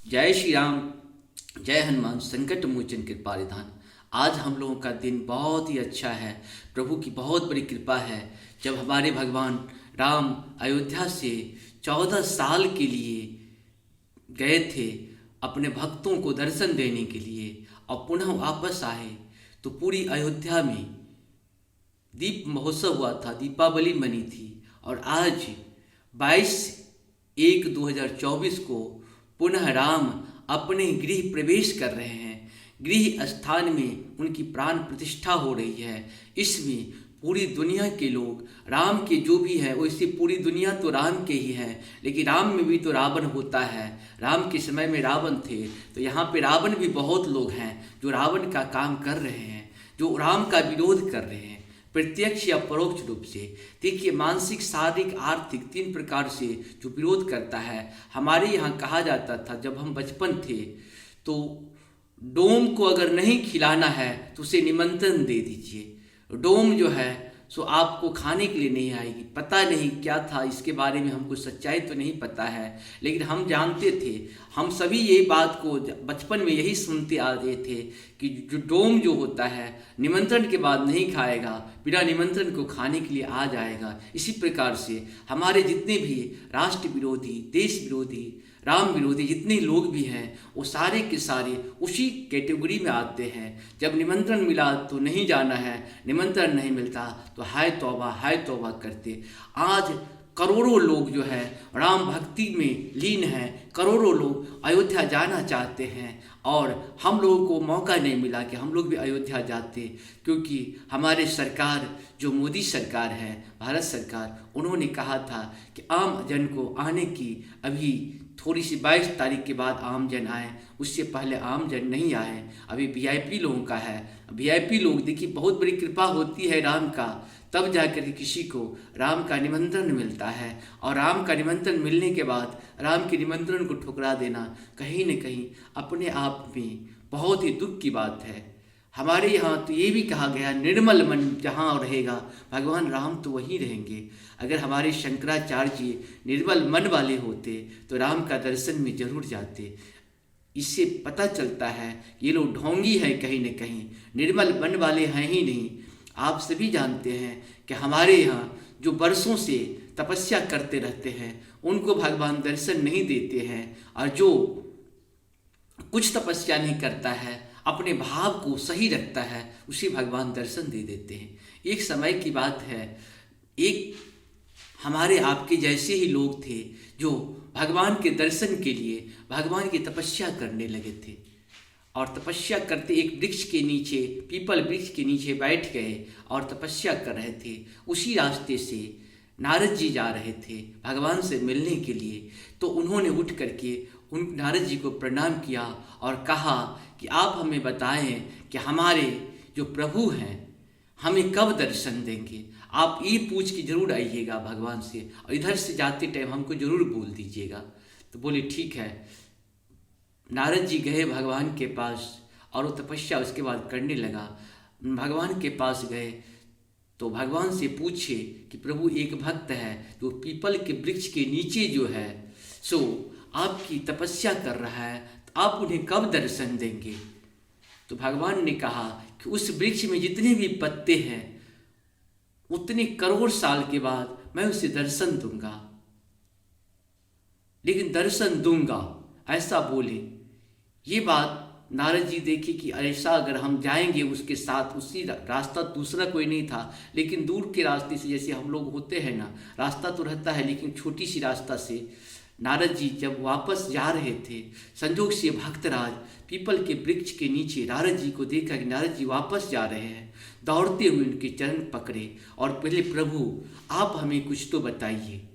जय श्री राम। जय हनुमान संकट मोचन कृपा निधान। आज हम लोगों का दिन बहुत ही अच्छा है। प्रभु की बहुत बड़ी कृपा है। जब हमारे भगवान राम अयोध्या से 14 साल के लिए गए थे अपने भक्तों को दर्शन देने के लिए और पुनः वापस आए, तो पूरी अयोध्या में दीप महोत्सव हुआ था, दीपावली मनी थी। और आज 22/1/2024 को पुनः राम अपने गृह प्रवेश कर रहे हैं। गृह स्थान में उनकी प्राण प्रतिष्ठा हो रही है। इसमें पूरी दुनिया के लोग राम के जो भी है, वैसे पूरी दुनिया तो राम के ही है, लेकिन राम में भी तो रावण होता है। राम के समय में रावण थे, तो यहाँ पे रावण भी बहुत लोग हैं जो रावण का काम कर रहे हैं, जो राम का विरोध कर रहे हैं, प्रत्यक्ष या परोक्ष रूप से। देखिए, मानसिक, शारीरिक, आर्थिक 3 प्रकार से जो विरोध करता है। हमारे यहाँ कहा जाता था जब हम बचपन थे, तो डोम को अगर नहीं खिलाना है तो उसे निमंत्रण दे दीजिए। डोम जो है सो आपको खाने के लिए नहीं आएगी। पता नहीं क्या था इसके बारे में, हमको सच्चाई तो नहीं पता है, लेकिन हम जानते थे। हम सभी ये बात को बचपन में यही सुनते आ रहे थे कि जो डोम जो होता है निमंत्रण के बाद नहीं खाएगा, बिना निमंत्रण को खाने के लिए आ जाएगा। इसी प्रकार से हमारे जितने भी राष्ट्र विरोधी, देश विरोधी, राम विरोधी जितने लोग भी हैं, वो सारे के सारे उसी कैटेगरी में आते हैं। जब निमंत्रण मिला तो नहीं जाना है, निमंत्रण नहीं मिलता तो हाय तौबा करते। आज करोड़ों लोग जो है राम भक्ति में लीन हैं। करोड़ों लोग अयोध्या जाना चाहते हैं और हम लोगों को मौका नहीं मिला कि हम लोग भी अयोध्या जाते, क्योंकि हमारे सरकार जो मोदी सरकार है, भारत सरकार, उन्होंने कहा था कि आम जन को आने की अभी थोड़ी सी 22 तारीख के बाद आम जन आए, उससे पहले आम जन नहीं आए। अभी वीआईपी लोगों का है। वीआईपी लोग, देखिए, बहुत बड़ी कृपा होती है राम का, तब जाकर किसी को राम का निमंत्रण मिलता है। और राम का निमंत्रण मिलने के बाद राम के निमंत्रण को ठुकरा देना कहीं न कहीं अपने आप में बहुत ही दुख की बात है। हमारे यहाँ तो ये भी कहा गया, निर्मल मन जहाँ रहेगा भगवान राम तो वहीं रहेंगे। अगर हमारे शंकराचार्य जी निर्मल मन वाले होते तो राम का दर्शन में जरूर जाते। इससे पता चलता है ये लोग ढोंगी हैं, कहीं न कहीं निर्मल मन वाले हैं ही नहीं। आप सभी जानते हैं कि हमारे यहाँ जो बरसों से तपस्या करते रहते हैं उनको भगवान दर्शन नहीं देते हैं, और जो कुछ तपस्या नहीं करता है, अपने भाव को सही रखता है, उसे भगवान दर्शन दे देते हैं। एक समय की बात है, एक हमारे आपके जैसे ही लोग थे जो भगवान के दर्शन के लिए भगवान की तपस्या करने लगे थे। और तपस्या करते एक वृक्ष के नीचे, पीपल वृक्ष के नीचे बैठ गए और तपस्या कर रहे थे। उसी रास्ते से नारद जी जा रहे थे भगवान से मिलने के लिए। तो उन्होंने उठ करके उन नारद जी को प्रणाम किया और कहा कि आप हमें बताएं कि हमारे जो प्रभु हैं हमें कब दर्शन देंगे। आप ये पूछ के जरूर आइएगा भगवान से, और इधर से जाते टाइम हमको जरूर बोल दीजिएगा। तो बोले ठीक है। नारद जी गए भगवान के पास और वो तपस्या उसके बाद करने लगा। भगवान के पास गए तो भगवान से पूछे कि प्रभु, एक भक्त है जो पीपल के वृक्ष के नीचे जो है सो आपकी तपस्या कर रहा है, तो आप उन्हें कब दर्शन देंगे। तो भगवान ने कहा कि उस वृक्ष में जितने भी पत्ते हैं उतने करोड़ साल के बाद मैं उसे दर्शन दूंगा, लेकिन दर्शन दूंगा, ऐसा बोले। ये बात नारद जी देखे कि ऐसा अगर हम जाएंगे उसके साथ, उसी रास्ता दूसरा कोई नहीं था, लेकिन दूर के रास्ते से, जैसे हम लोग होते हैं ना, रास्ता तो रहता है लेकिन छोटी सी रास्ता से नारद जी जब वापस जा रहे थे, संजोग से भक्तराज पीपल के वृक्ष के नीचे नारद जी को देखा कि नारद जी वापस जा रहे हैं। दौड़ते हुए उनके चरण पकड़े और पहले, प्रभु आप हमें कुछ तो बताइए।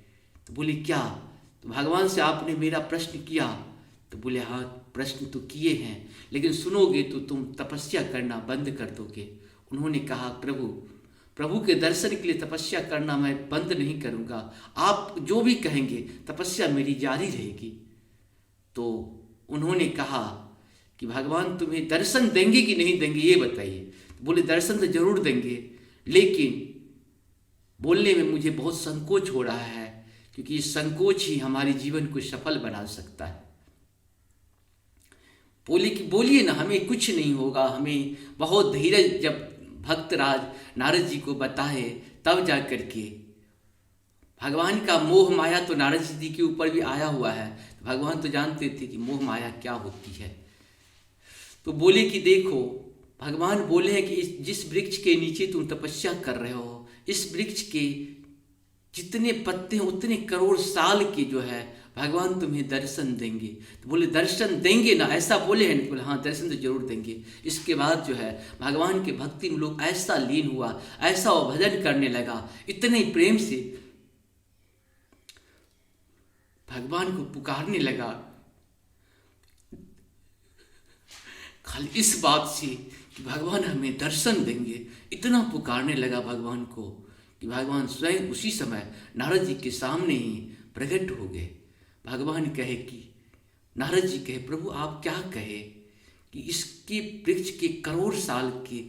तो बोले क्या। तो भगवान से आपने मेरा प्रश्न किया। तो बोले हाँ, प्रश्न तो किए हैं, लेकिन सुनोगे तो तुम तपस्या करना बंद कर दोगे। उन्होंने कहा, प्रभु के दर्शन के लिए तपस्या करना मैं बंद नहीं करूंगा, आप जो भी कहेंगे तपस्या मेरी जारी रहेगी। तो उन्होंने कहा कि भगवान तुम्हें दर्शन देंगे कि नहीं देंगे ये बताइए। तो बोले दर्शन तो जरूर देंगे, लेकिन बोलने में मुझे बहुत संकोच हो रहा है, क्योंकि ये संकोच ही हमारे जीवन को सफल बना सकता है। बोले कि बोलिए ना, हमें कुछ नहीं होगा, हमें बहुत धीरज। जब भक्तराज नारद जी को बताए तब जा करके भगवान का मोह माया तो नारद जी के ऊपर भी आया हुआ है। तो भगवान तो जानते थे कि मोह माया क्या होती है। तो बोले कि देखो, भगवान बोले हैं कि जिस वृक्ष के नीचे तुम तपस्या कर रहे हो, इस वृक्ष के जितने पत्ते हैं उतने करोड़ साल के जो है भगवान तुम्हें दर्शन देंगे। तो बोले दर्शन देंगे ना, ऐसा बोले हैं? बोले हाँ, दर्शन तो जरूर देंगे। इसके बाद जो है भगवान के भक्ति में लोग ऐसा लीन हुआ, ऐसा वो भजन करने लगा, इतने प्रेम से भगवान को पुकारने लगा, खाली इस बात से कि भगवान हमें दर्शन देंगे। इतना पुकारने लगा भगवान को कि भगवान स्वयं उसी समय नारद जी के सामने ही प्रकट हो गए। भगवान कहे कि नारद जी कहे, प्रभु आप क्या कहे कि इसके वृक्ष के करोड़ साल के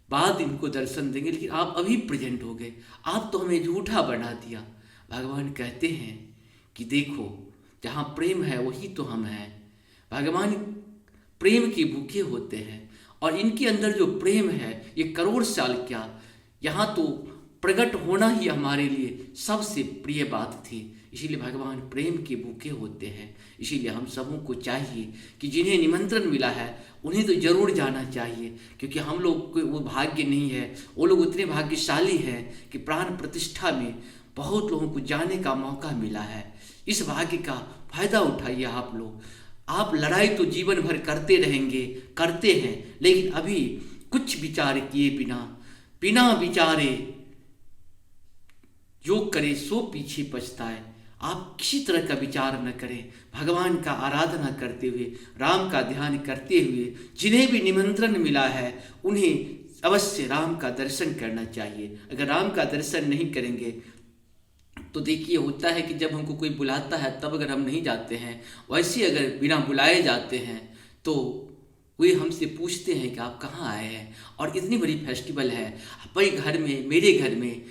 बाद इनको दर्शन देंगे, लेकिन आप अभी प्रेजेंट हो गए, आप तो हमें झूठा बना दिया। भगवान कहते हैं कि देखो, जहाँ प्रेम है वही तो हम हैं। भगवान प्रेम के भूखे होते हैं और इनके अंदर जो प्रेम है ये करोड़ साल क्या, यहाँ तो प्रकट होना ही हमारे लिए सबसे प्रिय बात थी। इसीलिए भगवान प्रेम के भूखे होते हैं। इसीलिए हम सबों को चाहिए कि जिन्हें निमंत्रण मिला है उन्हें तो जरूर जाना चाहिए, क्योंकि हम लोग को वो भाग्य नहीं है। वो लोग उतने भाग्यशाली हैं कि प्राण प्रतिष्ठा में बहुत लोगों को जाने का मौका मिला है। इस भाग्य का फायदा उठाइए आप लोग। आप लड़ाई तो जीवन भर करते रहेंगे, करते हैं, लेकिन अभी कुछ विचार किए बिना विचारे जो करे सो पीछे पछताए। आप किसी तरह का विचार न करें। भगवान का आराधना करते हुए, राम का ध्यान करते हुए, जिन्हें भी निमंत्रण मिला है उन्हें अवश्य राम का दर्शन करना चाहिए। अगर राम का दर्शन नहीं करेंगे तो देखिए, होता है कि जब हमको कोई बुलाता है तब अगर हम नहीं जाते हैं, वैसे अगर बिना बुलाए जाते हैं तो वे हमसे पूछते हैं कि आप कहाँ आए हैं। और इतनी बड़ी फेस्टिवल है, हमारे घर में, मेरे घर में,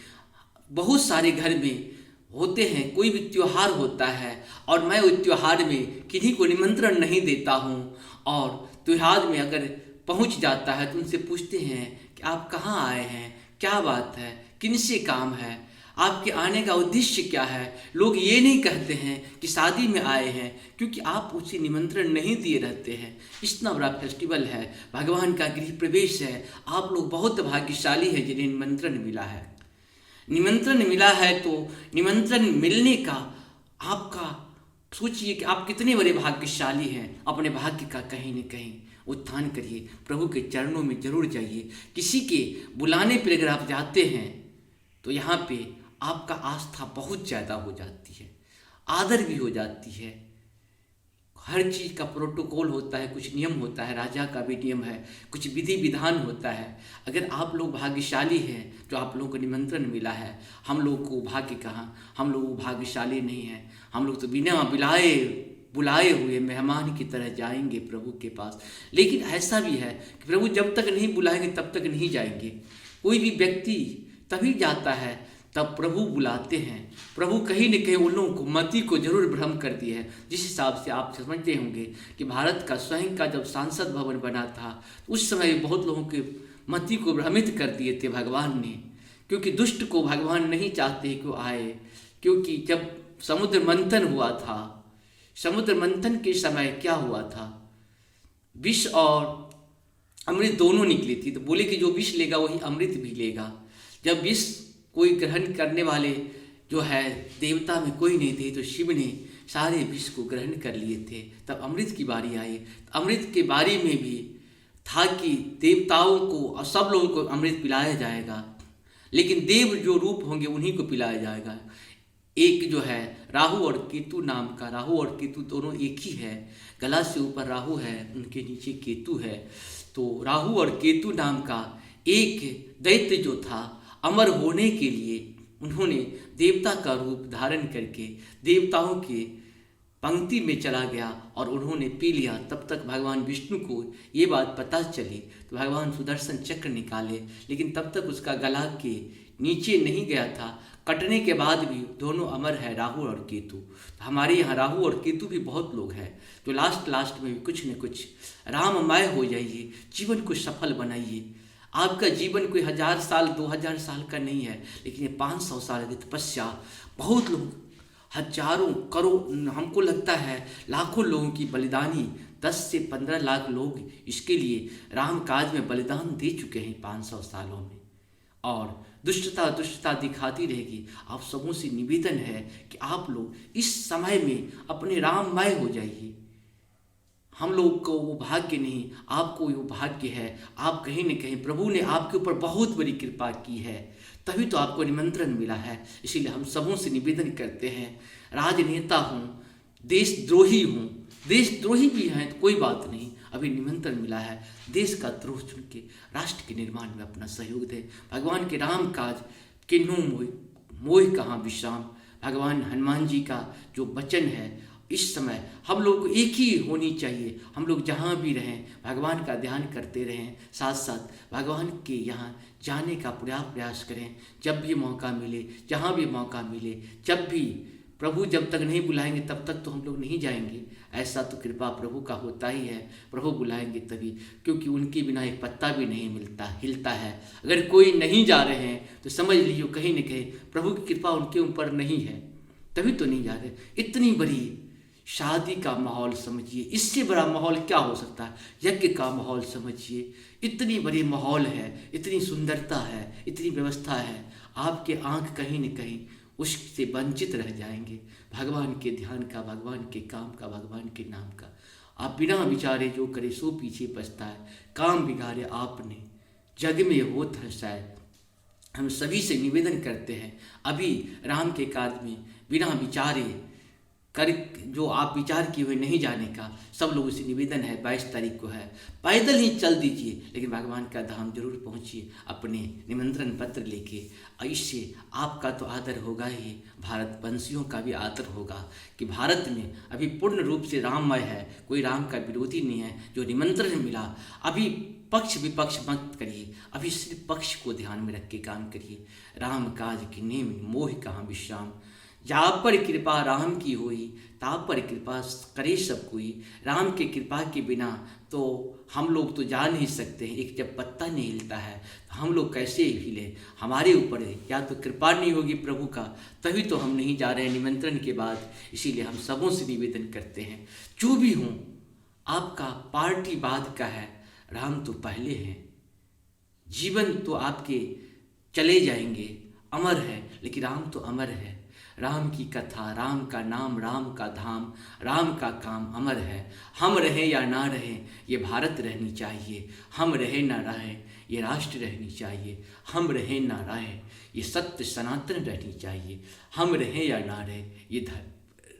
बहुत सारे घर में होते हैं, कोई भी त्योहार होता है और मैं उस त्योहार में किन्हीं को निमंत्रण नहीं देता हूँ, और त्योहार में अगर पहुँच जाता है तो उनसे पूछते हैं कि आप कहाँ आए हैं, क्या बात है, किनसे काम है, आपके आने का उद्देश्य क्या है। लोग ये नहीं कहते हैं कि शादी में आए हैं, क्योंकि आप उसे निमंत्रण नहीं दिए रहते हैं। इतना बड़ा फेस्टिवल है, भगवान का गृह प्रवेश है। आप लोग बहुत भाग्यशाली हैं जिन्हें निमंत्रण मिला है। निमंत्रण मिला है तो निमंत्रण मिलने का आपका सोचिए कि आप कितने बड़े भाग्यशाली हैं। अपने भाग्य का कहीं न कहीं उत्थान करिए, प्रभु के चरणों में जरूर जाइए। किसी के बुलाने पर अगर आप जाते हैं तो यहाँ पे आपका आस्था बहुत ज़्यादा हो जाती है, आदर भी हो जाती है। हर चीज़ का प्रोटोकॉल होता है, कुछ नियम होता है, राजा का भी नियम है, कुछ विधि विधान होता है। अगर आप लोग भाग्यशाली हैं जो आप लोगों को निमंत्रण मिला है, हम लोग को भाग्य कहाँ, हम लोग भाग्यशाली नहीं हैं। हम लोग तो बिना बुलाए हुए मेहमान की तरह जाएंगे प्रभु के पास। लेकिन ऐसा भी है कि प्रभु जब तक नहीं बुलाएंगे तब तक नहीं जाएंगे। कोई भी व्यक्ति तभी जाता है तब प्रभु बुलाते हैं। प्रभु कहीं न कहीं उन लोगों को मति को जरूर भ्रम कर दिया है। जिस हिसाब से आप समझते होंगे कि भारत का स्वयं का जब संसद भवन बना था उस समय बहुत लोगों के मति को भ्रमित कर दिए थे भगवान ने, क्योंकि दुष्ट को भगवान नहीं चाहते कि वो आए। क्योंकि जब समुद्र मंथन हुआ था, समुद्र मंथन के समय क्या हुआ था, विष और अमृत दोनों निकली थी। तो बोले कि जो विष लेगा वही अमृत भी लेगा। जब विष कोई ग्रहण करने वाले जो है देवता में कोई नहीं थे, तो शिव ने सारे विष को ग्रहण कर लिए थे। तब अमृत की बारी आई। तो अमृत के बारी में भी था कि देवताओं को और सब लोगों को अमृत पिलाया जाएगा, लेकिन देव जो रूप होंगे उन्हीं को पिलाया जाएगा। एक जो है राहु और केतु नाम का, राहु और केतु दोनों एक ही है, गला से ऊपर राहु है, उनके नीचे केतु है। तो राहु और केतु नाम का एक दैत्य जो था, अमर होने के लिए उन्होंने देवता का रूप धारण करके देवताओं के पंक्ति में चला गया और उन्होंने पी लिया। तब तक भगवान विष्णु को ये बात पता चली तो भगवान सुदर्शन चक्र निकाले, लेकिन तब तक उसका गला के नीचे नहीं गया था, कटने के बाद भी दोनों अमर है राहु और केतु। तो हमारे यहाँ राहु और केतु भी बहुत लोग हैं जो लास्ट में भी कुछ न कुछ राममय हो जाइए, जीवन को सफल बनाइए। आपका जीवन कोई 1000 साल 2000 साल का नहीं है, लेकिन ये 500 साल की तपस्या, बहुत लोग हजारों करोड़, हमको लगता है लाखों लोगों की बलिदानी, 10 से 15 लाख लोग इसके लिए राम काज में बलिदान दे चुके हैं 500 सालों में। और दुष्टता दिखाती रहेगी। आप सबों से निवेदन है कि आप लोग इस समय में अपने राममय हो जाइए। हम लोग को वो भाग्य नहीं, आपको वो भाग्य है। आप कहीं न कहीं प्रभु ने आपके ऊपर बहुत बड़ी कृपा की है, तभी तो आपको निमंत्रण मिला है। इसीलिए हम सबों से निवेदन करते हैं, राजनेता हूँ, देशद्रोही भी हैं तो कोई बात नहीं, अभी निमंत्रण मिला है, देश का द्रोह चुन के राष्ट्र के निर्माण में अपना सहयोग दें। भगवान के राम काज किन्हू मोह कहाँ विश्राम। भगवान हनुमान जी का जो वचन है, इस समय हम लोग को एक ही होनी चाहिए। हम लोग जहाँ भी रहें भगवान का ध्यान करते रहें, साथ साथ भगवान के यहाँ जाने का प्रयास करें। जब भी मौका मिले, जहाँ भी मौका मिले, जब भी प्रभु जब तक नहीं बुलाएंगे तब तक तो हम लोग नहीं जाएंगे। ऐसा तो कृपा प्रभु का होता ही है, प्रभु बुलाएंगे तभी, क्योंकि उनके बिना एक पत्ता भी नहीं हिलता है। अगर कोई नहीं जा रहे हैं तो समझ लीजिए कहीं न कहीं प्रभु की कृपा उनके ऊपर नहीं है, तभी तो नहीं जा रहे। इतनी बड़ी शादी का माहौल समझिए, इससे बड़ा माहौल क्या हो सकता है। यज्ञ का माहौल समझिए, इतनी बड़ी माहौल है, इतनी सुंदरता है, इतनी व्यवस्था है, आपके आंख कहीं न कहीं उससे वंचित रह जाएंगे। भगवान के ध्यान का, भगवान के काम का, भगवान के नाम का। आप बिना विचारे जो करे सो पीछे पछताए, काम बिगाड़े आपने जग में होत है शायद। हम सभी से निवेदन करते हैं, अभी राम के काज में बिना विचारे कर, जो आप विचार किए हुए नहीं जाने का, सब लोगों से निवेदन है। 22 तारीख को है, पैदल ही चल दीजिए, लेकिन भगवान का धाम जरूर पहुंचिए अपने निमंत्रण पत्र लेके। इससे आपका तो आदर होगा ही, भारत वंशियों का भी आदर होगा कि भारत में अभी पूर्ण रूप से राममय है, कोई राम का विरोधी नहीं है। जो निमंत्रण मिला, अभी पक्ष विपक्ष मत करिए, अभी सिर्फ पक्ष को ध्यान में रख के काम करिए। राम काज की नेम मोह कहाँ विश्राम। जा पर कृपा राम की हुई, ता पर कृपा करे सब कोई। राम के कृपा के बिना तो हम लोग तो जा नहीं सकते हैं। एक जब पत्ता नहीं हिलता है तो हम लोग कैसे हिले, हमारे ऊपर है, या तो कृपा नहीं होगी प्रभु का, तभी तो हम नहीं जा रहे हैं निमंत्रण के बाद। इसीलिए हम सबों से निवेदन करते हैं, जो भी हों, आपका पार्टी बाद का है, राम तो पहले हैं। जीवन तो आपके चले जाएंगे, अमर है, लेकिन राम तो अमर है। राम की कथा, राम का नाम, राम का धाम, राम का काम अमर है। हम रहें या ना रहें, ये भारत रहनी चाहिए। हम रहें ना रहें, ये राष्ट्र रहनी चाहिए। हम रहें ना रहें, ये सत्य सनातन रहनी चाहिए। हम रहें या ना रहें, ये धर्म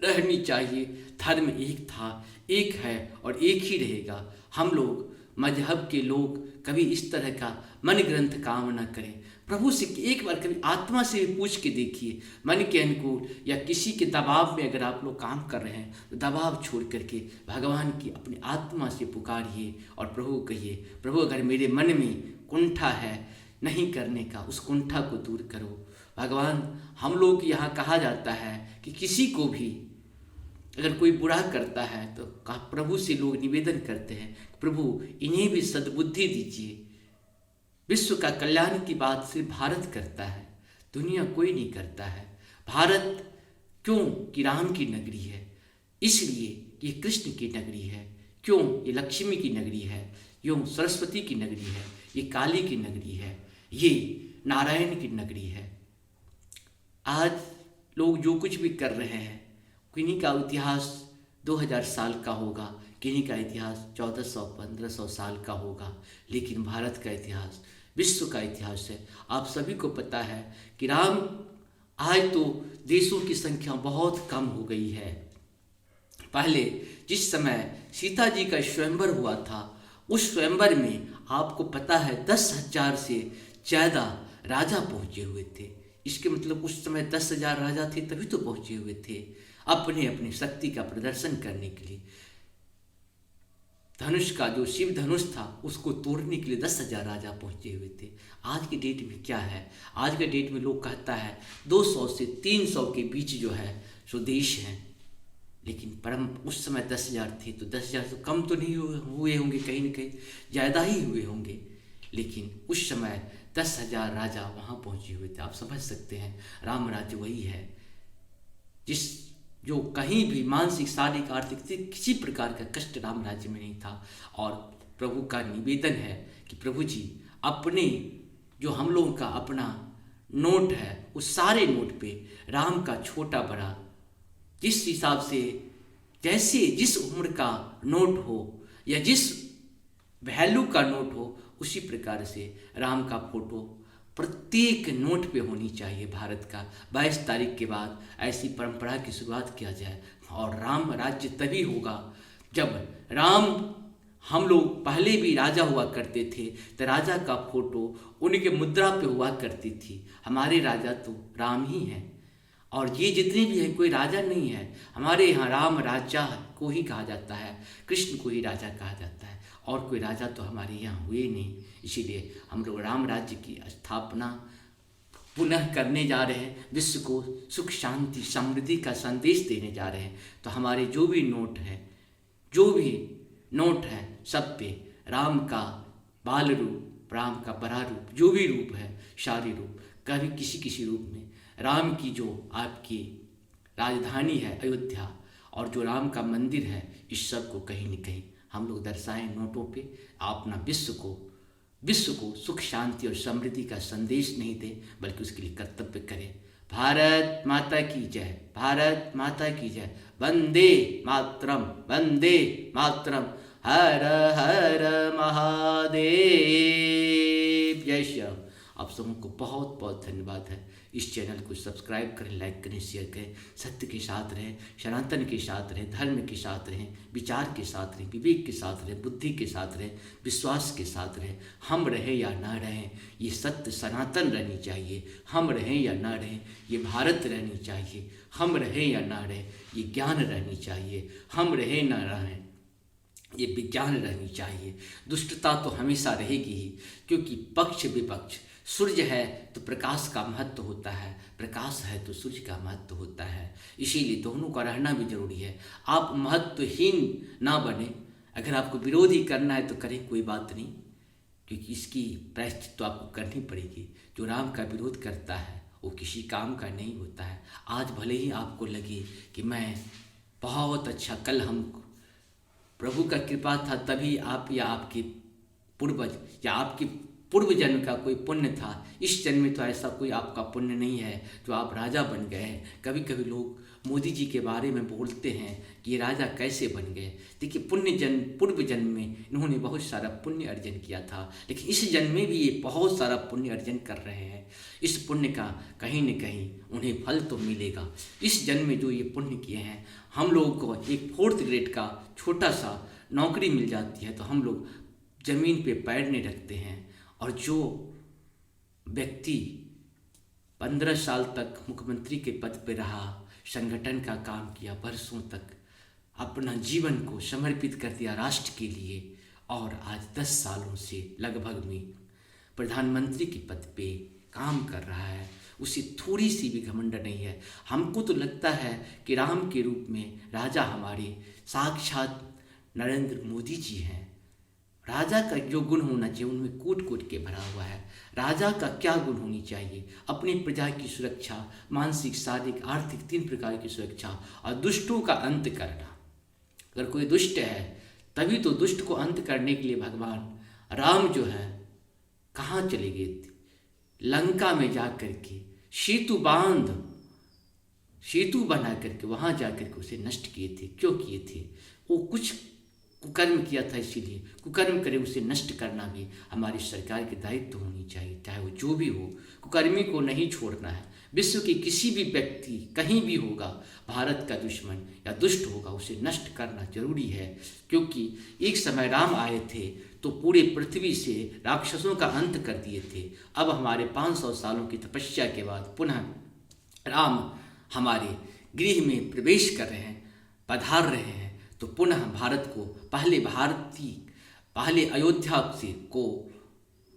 रहनी चाहिए। धर्म एक था, एक है और एक ही रहेगा। हम लोग मजहब के लोग कभी इस तरह का मन ग्रंथ काम न करें। प्रभु से एक बार कभी आत्मा से भी पूछ के देखिए, मन के अनुकूल या किसी के दबाव में अगर आप लोग काम कर रहे हैं तो दबाव छोड़ करके भगवान की अपनी आत्मा से पुकारिए और प्रभु को कहिए, प्रभु अगर मेरे मन में कुंठा है नहीं करने का, उस कुंठा को दूर करो। भगवान, हम लोग यहाँ कहा जाता है कि किसी को भी अगर कोई बुरा करता है तो प्रभु से लोग निवेदन करते हैं, प्रभु इन्हें भी सद्बुद्धि दीजिए। विश्व का कल्याण की बात सिर्फ भारत करता है, दुनिया कोई नहीं करता है। भारत क्यों कि राम की नगरी है, इसलिए ये कृष्ण की नगरी है। क्यों ये लक्ष्मी की नगरी है, यूँ सरस्वती की नगरी है, ये काली की नगरी है, ये नारायण की नगरी है। आज लोग जो कुछ भी कर रहे हैं, किन्हीं का इतिहास 2000 साल का होगा, किन्हीं का इतिहास 1400-1500 साल का होगा, लेकिन भारत का इतिहास विश्व का इतिहास है। आप सभी को पता है कि राम, आज तो देशों की संख्या बहुत कम हो गई है। पहले जिस समय सीता जी का स्वयंवर हुआ था, उस स्वयंवर में आपको पता है 10,000 से ज़्यादा राजा पहुँचे हुए थे। इसके मतलब उस समय 10,000 राजा थे तभी तो पहुँचे हुए थे, अपने अपने शक्ति का प्रदर्शन करने के लिए। धनुष का जो शिव धनुष था उसको तोड़ने के लिए 10,000 राजा पहुंचे हुए थे। आज के डेट में क्या है, आज के डेट में लोग कहता है 200 से 300 के बीच जो है सो देश हैं, लेकिन परम उस समय 10,000 थे, तो 10,000 तो कम तो नहीं हुए होंगे, कहीं ना कहीं ज़्यादा ही हुए होंगे। लेकिन उस समय 10,000 राजा वहाँ पहुँचे हुए थे। आप समझ सकते हैं राम राज्य वही है जो कहीं भी मानसिक, शारीरिक, आर्थिक किसी प्रकार का कष्ट राम राज्य में नहीं था। और प्रभु का निवेदन है कि प्रभु जी अपने जो हम लोगों का अपना नोट है उस सारे नोट पे राम का छोटा बड़ा जिस हिसाब से जैसे जिस उम्र का नोट हो या जिस वैल्यू का नोट हो उसी प्रकार से राम का फोटो प्रत्येक नोट पे होनी चाहिए। भारत का 22 तारीख के बाद ऐसी परंपरा की शुरुआत किया जाए। और राम राज्य तभी होगा जब राम, हम लोग पहले भी राजा हुआ करते थे तो राजा का फोटो उनके मुद्रा पे हुआ करती थी। हमारे राजा तो राम ही हैं और ये जितने भी हैं कोई राजा नहीं है। हमारे यहाँ राम राजा को ही कहा जाता है, कृष्ण को ही राजा कहा जाता है और कोई राजा तो हमारे यहाँ हुए नहीं। इसीलिए हम लोग राम राज्य की स्थापना पुनः करने जा रहे हैं, विश्व को सुख शांति समृद्धि का संदेश देने जा रहे हैं। तो हमारे जो भी नोट है सब पे राम का बाल रूप, राम का बड़ा रूप, जो भी रूप है सारे रूप, कभी किसी रूप में राम की जो आपकी राजधानी है अयोध्या और जो राम का मंदिर है, इस सब को कहीं न कहीं हम लोग दर्शाएं नोटों पे। अपना विश्व को सुख शांति और समृद्धि का संदेश नहीं दें बल्कि उसके लिए कर्तव्य करें। भारत माता की जय, भारत माता की जय। वंदे मातरम, वंदे मातरम। हर हर महादेव। जय श्री राम। आप सबों को बहुत बहुत धन्यवाद है। इस चैनल को सब्सक्राइब करें, लाइक करें, शेयर करें। सत्य के साथ रहें, सनातन के साथ रहें, धर्म के साथ रहें, विचार के साथ रहें, विवेक के साथ रहें, बुद्धि के साथ रहें, विश्वास के साथ रहें। हम रहें या ना रहें, ये सत्य सनातन रहनी चाहिए। हम रहें या ना रहें, ये भारत रहनी चाहिए। हम रहें या ना रहें, ये ज्ञान रहनी चाहिए। हम रहें ना रहें, ये विज्ञान रहनी चाहिए। दुष्टता तो हमेशा रहेगी ही, क्योंकि पक्ष विपक्ष, सूर्य है तो प्रकाश का महत्व होता है, प्रकाश है तो सूर्य का महत्व होता है। इसीलिए दोनों का रहना भी जरूरी है। आप महत्वहीन ना बने। अगर आपको विरोधी करना है तो करें, कोई बात नहीं, क्योंकि इसकी प्रायश्चित तो आपको करनी पड़ेगी। जो राम का विरोध करता है वो किसी काम का नहीं होता है। आज भले ही आपको लगे कि मैं बहुत अच्छा, कल हम प्रभु का कृपा था तभी आप या आपके पूर्वज या आपके पूर्व जन्म का कोई पुण्य था, इस जन्म में तो ऐसा कोई आपका पुण्य नहीं है जो आप राजा बन गए हैं। कभी कभी लोग मोदी जी के बारे में बोलते हैं कि ये राजा कैसे बन गए। देखिए, पूर्व जन्म में इन्होंने बहुत सारा पुण्य अर्जन किया था, लेकिन इस जन्म में भी ये बहुत सारा पुण्य अर्जन कर रहे हैं। इस पुण्य का कहीं न कहीं उन्हें फल तो मिलेगा। इस जन्म में जो ये पुण्य किए हैं, हम लोगों को एक 4th ग्रेड का छोटा सा नौकरी मिल जाती है तो हम लोग ज़मीन पे पैर नहीं रखते हैं। और जो व्यक्ति 15 साल तक मुख्यमंत्री के पद पर रहा, संगठन का काम किया, वर्षों तक अपना जीवन को समर्पित कर दिया राष्ट्र के लिए, और आज 10 सालों से लगभग में प्रधानमंत्री के पद पे काम कर रहा है, उसे थोड़ी सी भी घमंड नहीं है। हमको तो लगता है कि राम के रूप में राजा हमारे साक्षात नरेंद्र मोदी जी हैं। राजा का जो गुण होना चाहिए उनमें कूट कूट के भरा हुआ है। राजा का क्या गुण होनी चाहिए? अपनी प्रजा की सुरक्षा, मानसिक, शारीरिक, आर्थिक 3 प्रकार की सुरक्षा और दुष्टों का अंत करना। अगर कोई दुष्ट है तभी तो दुष्ट को अंत करने के लिए भगवान राम जो है कहाँ चले गए थे? लंका में जा करके सेतु बना करके वहाँ जा करके उसे नष्ट किए थे। क्यों किए थे? वो कुछ कुकर्म किया था, इसीलिए कुकर्म करे उसे नष्ट करना भी हमारी सरकार की दायित्व होनी चाहिए। चाहे वो जो भी हो, कुकर्मी को नहीं छोड़ना है। विश्व के किसी भी व्यक्ति कहीं भी होगा, भारत का दुश्मन या दुष्ट होगा, उसे नष्ट करना जरूरी है। क्योंकि एक समय राम आए थे तो पूरे पृथ्वी से राक्षसों का अंत कर दिए थे। अब हमारे 500 सालों की तपस्या के बाद पुनः राम हमारे गृह में प्रवेश कर रहे हैं, पधार रहे हैं, तो पुनः भारत को पहले भारतीय पहले अयोध्या से को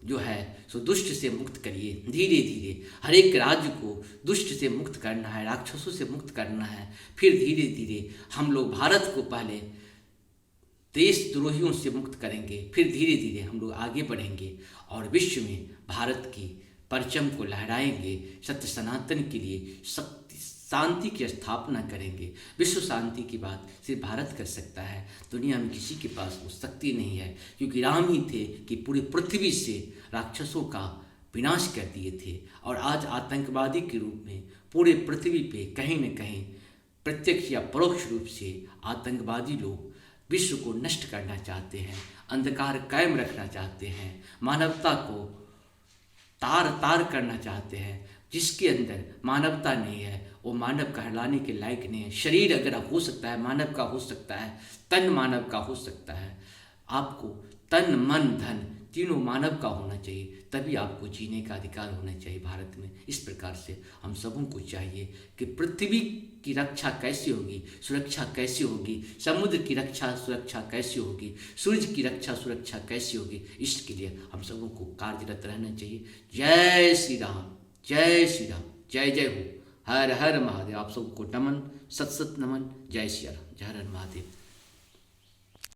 जो है सो दुष्ट से मुक्त करिए। धीरे धीरे हर एक राज्य को दुष्ट से मुक्त करना है, राक्षसों से मुक्त करना है। फिर धीरे धीरे हम लोग भारत को पहले देशद्रोहियों से मुक्त करेंगे, फिर धीरे धीरे हम लोग आगे बढ़ेंगे और विश्व में भारत की परचम को लहराएंगे। सत्य सनातन के लिए शांति की स्थापना करेंगे। विश्व शांति की बात सिर्फ भारत कर सकता है, दुनिया में किसी के पास वो शक्ति नहीं है, क्योंकि राम ही थे कि पूरी पृथ्वी से राक्षसों का विनाश कर दिए थे। और आज आतंकवादी के रूप में पूरे पृथ्वी पे कहीं न कहीं प्रत्यक्ष या परोक्ष रूप से आतंकवादी लोग विश्व को नष्ट करना चाहते हैं, अंधकार कायम रखना चाहते हैं, मानवता को तार तार करना चाहते हैं। जिसके अंदर मानवता नहीं है वो मानव कहलाने के लायक नहीं है। शरीर अगर हो सकता है मानव का हो सकता है, तन मानव का हो सकता है, आपको तन मन धन तीनों मानव का होना चाहिए, तभी आपको जीने का अधिकार होना चाहिए भारत में। इस प्रकार से हम सबों को चाहिए कि पृथ्वी की रक्षा कैसे होगी, सुरक्षा कैसे होगी, समुद्र की रक्षा सुरक्षा कैसे होगी, सूर्य की रक्षा सुरक्षा कैसे होगी, इसके लिए हम सबों को कार्यरत रहना चाहिए। जय श्री राम, जय श्री राम, जय जय हो, हर हर महादेव। आप सबको नमन, सत सत नमन, जय श्री राम, जय हर हर महादेव।